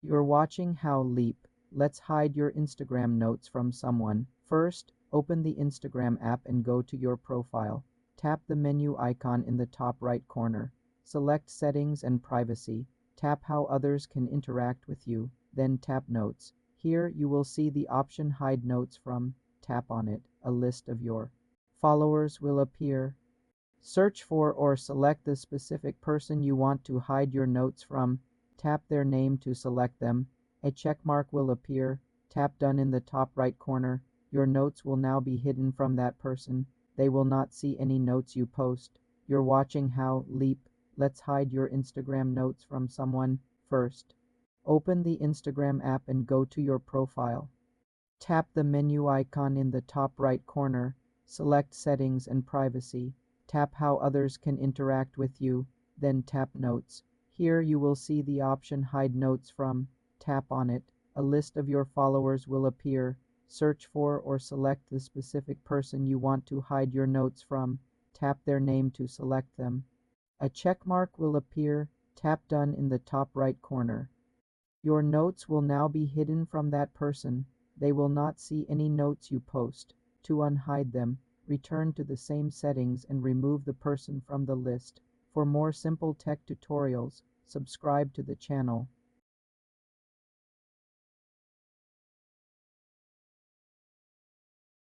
You're watching How Leap. Let's hide your Instagram notes from someone. First, open the Instagram app and go to your profile. Tap the menu icon in the top right corner. Select Settings and Privacy. Tap How others can interact with you. Then tap Notes. Here you will see the option Hide Notes from. Tap on it. A list of your followers will appear. Search for or select the specific person you want to hide your notes from. Tap their name to select them. A check mark will appear. Tap Done in the top right corner. Your notes will now be hidden from that person. They will not see any notes you post. You're watching How Leap. Let's hide your Instagram notes from someone. First, open the Instagram app and go to your profile. Tap the menu icon in the top right corner. Select Settings and Privacy. Tap How others can interact with you. Then tap Notes. Here you will see the option Hide Notes from. Tap on it. A list of your followers will appear. Search for or select the specific person you want to hide your notes from. Tap their name to select them. A check mark will appear. Tap Done in the top right corner. Your notes will now be hidden from that person. They will not see any notes you post. To unhide them, return to the same settings and remove the person from the list. For more simple tech tutorials, subscribe to the channel.